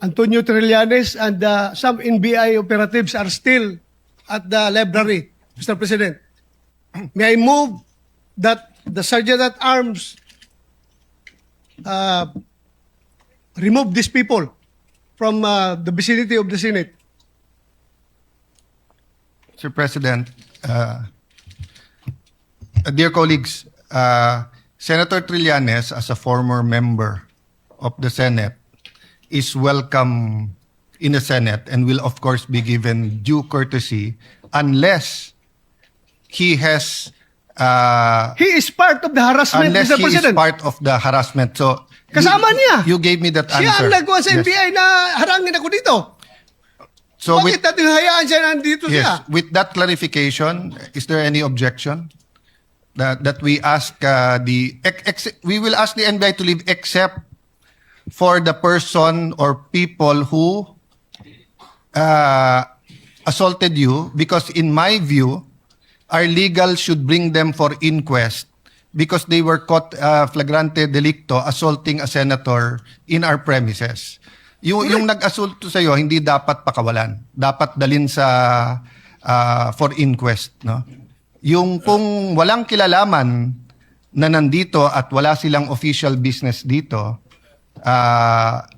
Antonio Trillanes and some NBI operatives are still at the library, Mr. President. May I move that the Sergeant at Arms remove these people from the vicinity of the Senate? Mr. President, dear colleagues, Senator Trillanes, as a former member of the Senate, is welcome in the Senate and will of course be given due courtesy unless he has He is part of the harassment, unless Mr. he President. is part of the harassment. So Kasama niya. You gave me that Siya answer. ang nagawa sa Yes. NBI na harangin ako dito. So Bakit natin hayaan siya nandito siya? with that clarification, is there any objection that we ask we will ask the NBI to leave except for the person or people who assaulted you, because in my view, our legal should bring them for inquest because they were caught flagrante delicto assaulting a senator in our premises. Yung nag-assault sa iyo hindi dapat pakawalan. Dapat dalhin sa for inquest, no? Yung kung walang kilalaman na nandito at wala silang official business dito,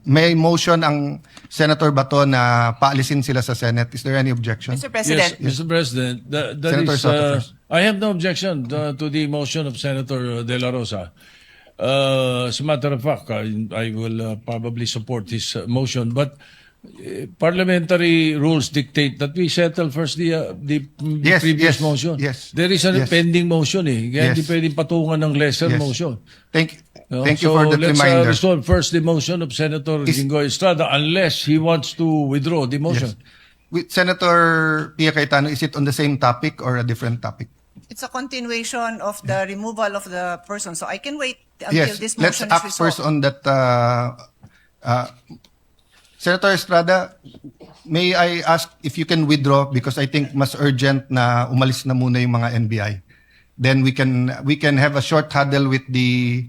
may motion ang Senator Bato na paalisin sila sa Senate. Is there any objection? Mr. President. Yes, Mr. President. That Senator is, Soto first. I have no objection to the motion of Senator De La Rosa. As a matter of fact, I will probably support his motion, but parliamentary rules dictate that we settle first the Yes, previous yes, motion. yes, There is a yes. pending motion eh. Kaya Yes. hindi pwedeng patungan ng lesser Yes. motion. Thank No? you So for that let's reminder. resolve first the motion of Senator Jingoy Estrada unless he wants to withdraw the motion. Yes. With Senator Pia Cayetano, is it on the same topic or a different topic? It's a continuation of the removal of the person. So I can wait until Yes, this let's motion is act resolved. first on that. Senator Estrada, may I ask if you can withdraw because I think mas urgent na umalis na muna yung mga NBI. Then we can have a short huddle with the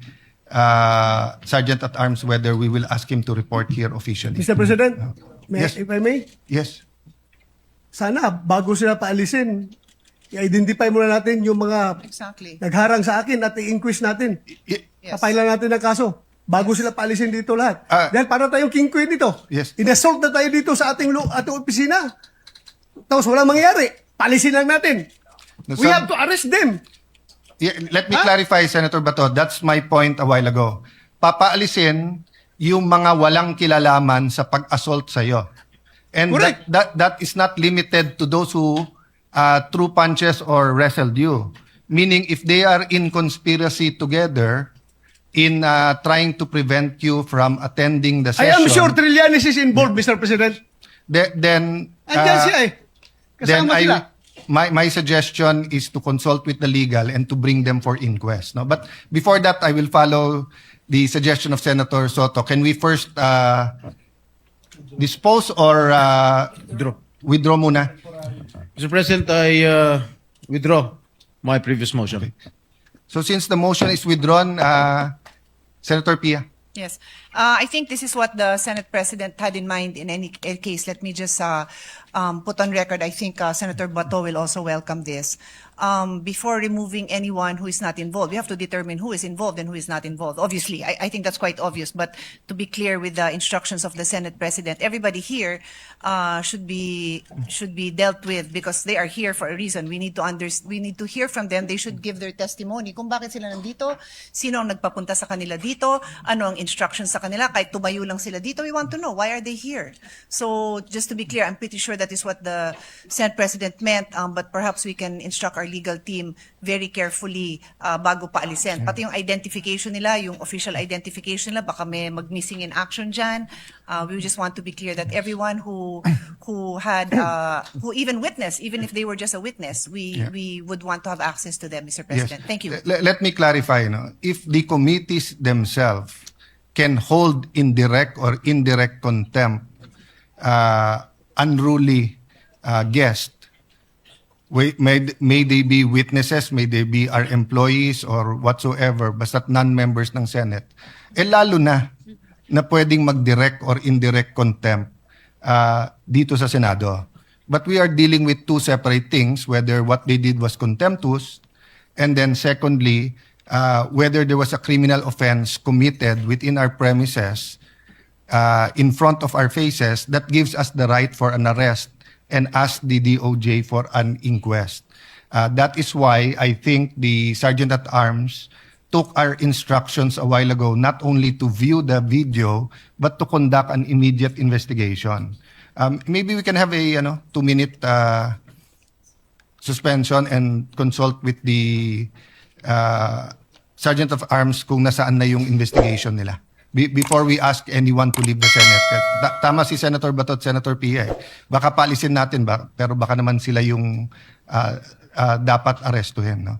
Sergeant at Arms whether we will ask him to report here officially. Mr. President, Yes. if I may, Yes. sana bago sila paalisin, i-identify muna natin yung mga Exactly. nagharang sa akin at i-inquest natin. Y- Yes. Papailan natin ng kaso bago sila paalisin dito lahat. Dahil para tayong king queen dito. Yes. In-assault na tayo dito sa ating opisina. Tapos walang mangyari. Paalisin lang natin. No, We have to arrest them. Yeah, let me clarify, Senator Bato. That's my point a while ago. Papaalisin yung mga walang kilalaman sa pag-assault sa iyo. And Correct. that is not limited to those who threw punches or wrestled you. Meaning, if they are in conspiracy together in trying to prevent you from attending the I session, am sure Trillanes is involved, Mr. President. then Andyan siya eh. then Kasama sila. my suggestion is to consult with the legal and to bring them for inquest. No, but before that, I will follow the suggestion of Senator Soto. Can we first dispose or withdraw muna? Mr. President, I withdraw my previous motion. So since the motion is withdrawn, Senator Pia. Yes. I think this is what the Senate President had in mind in any case. Let me just put on record, I think Senator Bato will also welcome this. Before removing anyone who is not involved, we have to determine who is involved and who is not involved. Obviously, I think that's quite obvious. But to be clear with the instructions of the Senate President, everybody here should be dealt with because they are here for a reason. We need to hear from them. They should give their testimony kung bakit sila nandito, sino ang nagpapunta sa kanila dito, ano ang instructions sa kanila, kahit tumayo lang sila dito. We want to know why are they here. So just to be clear, I'm pretty sure that is what the Senate President meant. But perhaps we can instruct our legal team very carefully bago paalisin. Pati yung identification nila, yung official identification nila, baka may mag-missing in action dyan. We just want to be clear that everyone who had who even witnessed, even if they were just a witness, we would want to have access to them, Mr. President. Thank you. Let me clarify. No? If the committees themselves can hold in direct or indirect contempt unruly guests, may they be witnesses, may they be our employees or whatsoever, basta't non-members ng Senate, lalo na na pwedeng mag-direct or indirect contempt dito sa Senado. But we are dealing with two separate things, whether what they did was contemptuous, and then secondly, whether there was a criminal offense committed within our premises in front of our faces that gives us the right for an arrest and ask the DOJ for an inquest. That is why I think the Sergeant-at-Arms took our instructions a while ago not only to view the video but to conduct an immediate investigation. Maybe we can have a 2-minute suspension and consult with the Sergeant of Arms kung nasaan na yung investigation nila before we ask anyone to leave the Senate. Tama si Senator Bato at Senator Pia. Baka paalisin natin pero baka naman sila yung dapat arestuhin. No?